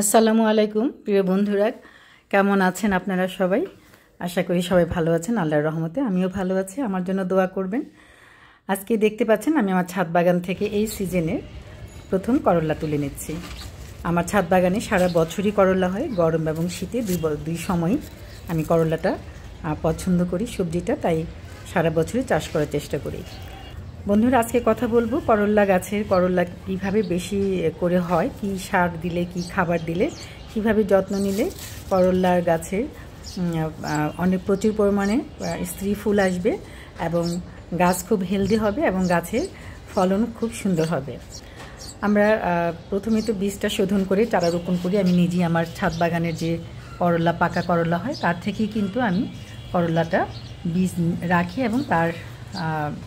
আসসালামু আলাইকুম প্রিয় বন্ধুরা, কেমন আছেন আপনারা সবাই? আশা করি সবাই ভালো আছেন আল্লাহর রহমতে। আমিও ভালো আছি, আমার জন্য দোয়া করবেন। আজকে দেখতে পাচ্ছেন আমি আমার ছাদ বাগান থেকে এই সিজনের প্রথম করলা তুলে নিচ্ছি। আমার ছাদ বাগানে সারা বছরই করলা হয়, গরম এবং শীতে দুই সময়ই আমি করলাটা পছন্দ করি, সবজিটা, তাই সারা বছরই চাষ করার চেষ্টা করি। বন্ধুরা, আজকে কথা বলবো করলা গাছের করলা কীভাবে বেশি করে হয়, কি সার দিলে, কি খাবার দিলে, কিভাবে যত্ন নিলে করলার গাছের অনেক প্রচুর পরিমাণে স্ত্রী ফুল আসবে এবং গাছ খুব হেলদি হবে এবং গাছের ফলন খুব সুন্দর হবে। আমরা প্রথমে তো বীজটা শোধন করে চারা রোপণ করি। আমি নিজেই আমার ছাদ বাগানের যে করলা, পাকা করলা হয়, তার থেকেই কিন্তু আমি করলাটা বীজ রাখি এবং তার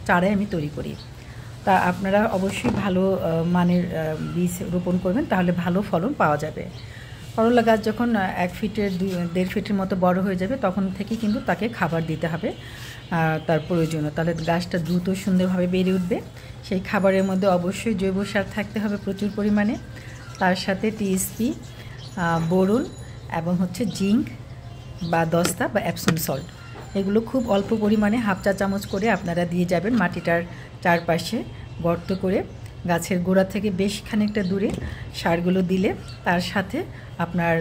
চারাই আমি তৈরি করি। তা আপনারা অবশ্যই ভালো মানের বীজ রোপণ করবেন, তাহলে ভালো ফলন পাওয়া যাবে। করলা গাছ যখন 1 ফিটের 1.5 ফিটের মতো বড় হয়ে যাবে, তখন থেকেই কিন্তু তাকে খাবার দিতে হবে তার প্রয়োজনীয়, তাহলে গাছটা দ্রুত সুন্দরভাবে বেড়ে উঠবে। সেই খাবারের মধ্যে অবশ্যই জৈব সার থাকতে হবে প্রচুর পরিমাণে, তার সাথে টিএসপি, বোরন এবং জিঙ্ক বা দস্তা বা এপসম সল্ট, এগুলো খুব অল্প পরিমাণে 1/2 চা চামচ করে আপনারা দিয়ে যাবেন। মাটিটার চারপাশে গর্ত করে গাছের গোড়া থেকে বেশ খানিকটা দূরে সারগুলো দিলে তার সাথে আপনার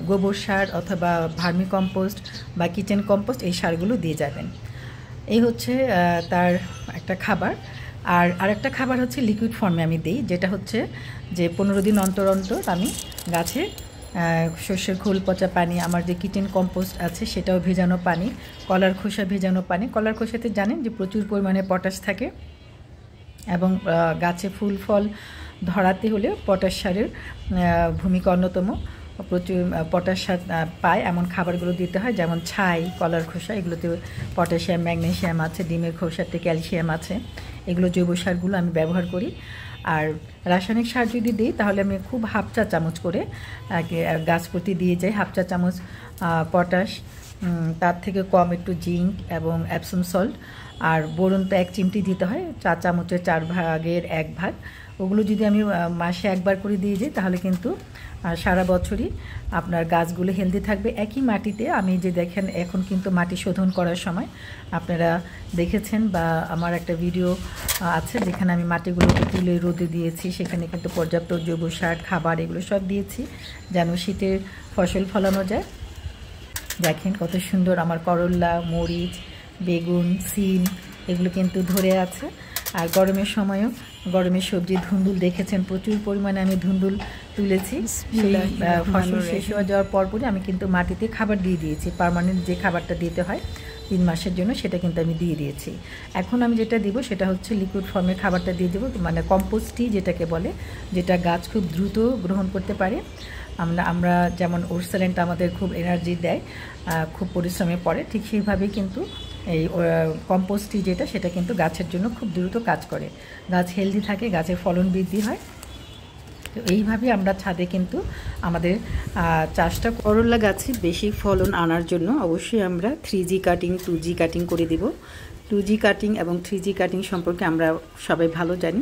গোবর সার অথবা ভার্মি কম্পোস্ট বা কিচেন কম্পোস্ট, এই সারগুলো দিয়ে যাবেন। এই তার একটা খাবার। আর আরেকটা খাবার লিকুইড ফর্মে আমি দিই, যেটা যে 15 দিন অন্তর অন্তর আমি গাছে শস্যের খোল পচা পানি, আমার যে কিচেন কম্পোস্ট আছে সেটাও ভেজানো পানি, কলার খোসা ভেজানো পানি। কলার খোসাতে জানেন যে প্রচুর পরিমাণে পটাশ থাকে এবং গাছে ফুল ফল ধরাতে হলে পটাশ সারের ভূমিকা অন্যতম। প্রচুর পটাশ সার পায় এমন খাবারগুলো দিতে হয়, যেমন ছাই, কলার খোসা, এগুলোতে পটাশিয়াম, ম্যাগনেশিয়াম আছে, ডিমের খোসাতে ক্যালসিয়াম আছে। এগুলো জৈব সারগুলো আমি ব্যবহার করি। আর রাসায়নিক সার যদি দিই তাহলে আমি খুব 1/2 চা চামচ করে গাছ প্রতি দিয়ে যাই। 1/2 চা চামচ পটাশ, তার থেকে কম একটু জিঙ্ক এবং এপসম সল্ট, আর বোরন তো 1 চিমটি দিতে হয়, চা চামচের 4 ভাগের 1 ভাগ। ওগুলো যদি আমি মাসে একবার করে দিয়ে যাই তাহলে কিন্তু সারা বছরই আপনার গাছগুলো হেলদি থাকবে। একই মাটিতে আমি যে দেখেন এখন কিন্তু মাটি শোধন করার সময় আপনারা দেখেছেন বা আমার একটা ভিডিও আছে যেখানে আমি মাটিগুলোকে তুলে রোদে দিয়েছি, সেখানে কিন্তু পর্যাপ্ত জৈব সার, খাবার, এগুলো সব দিয়েছি যেন শীতের ফসল ফলানো যায়। দেখেন কত সুন্দর আমার করলা, মরিচ, বেগুন, সিম এগুলো কিন্তু ধরে আছে। আর গরমের সময়ও গরমের সবজি ধুন্দুল দেখেছেন, প্রচুর পরিমাণে আমি ধুন্দুল তুলেছি। সেই ফসল শেষ হয়ে যাওয়ার পরপরই আমি কিন্তু মাটিতে খাবার দিয়ে দিয়েছি, পার্মানেন্ট যে খাবারটা দিতে হয় 3 মাসের জন্য, সেটা কিন্তু আমি দিয়ে দিয়েছি। এখন আমি যেটা দিব সেটা লিকুইড ফর্মের খাবারটা দিয়ে দেবো, মানে কম্পোস্টই যেটাকে বলে, যেটা গাছ খুব দ্রুত গ্রহণ করতে পারে। আমরা যেমন ওরসালেন্ট আমাদের খুব এনার্জি দেয়, খুব পরিশ্রমে পড়ে, ঠিক সেইভাবেই কিন্তু এই কম্পোস্টটি সেটা কিন্তু গাছের জন্য খুব দ্রুত কাজ করে, গাছ হেলদি থাকে, গাছের ফলন বৃদ্ধি হয়। তো এইভাবে আমরা ছাদে কিন্তু আমাদের চাষটা। করলা গাছে বেশি ফলন আনার জন্য অবশ্যই আমরা 3G কাটিং, 2G কাটিং করে দেব। 2G কাটিং এবং 3G কাটিং সম্পর্কে আমরা সবাই ভালো জানি।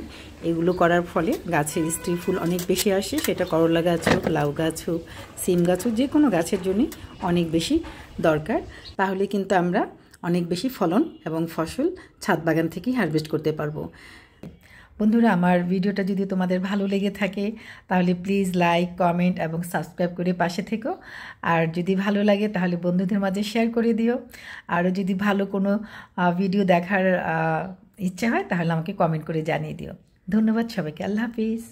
এগুলো করার ফলে গাছের স্ত্রী ফুল অনেক বেশি আসে, সেটা করলা গাছ হোক, লাউ গাছ হোক, সিম গাছ হোক, যে কোনো গাছের জন্যই অনেক বেশি দরকার। তাহলে কিন্তু আমরা অনেক বেশি ফলন এবং ফসল ছাদ বাগান থেকেই হারভেস্ট করতে পারবো। বন্ধুরা, আমার ভিডিওটা যদি তোমাদের ভালো লেগে থাকে তাহলে প্লিজ লাইক, কমেন্ট এবং সাবস্ক্রাইব করে পাশে থেকো। আর যদি ভালো লাগে তাহলে বন্ধুদের মাঝে শেয়ার করে দিও। আরও যদি ভালো কোনো ভিডিও দেখার ইচ্ছে হয় তাহলে আমাকে কমেন্ট করে জানিয়ে দিও। ধন্যবাদ সবাইকে, আল্লাহ হাফিজ।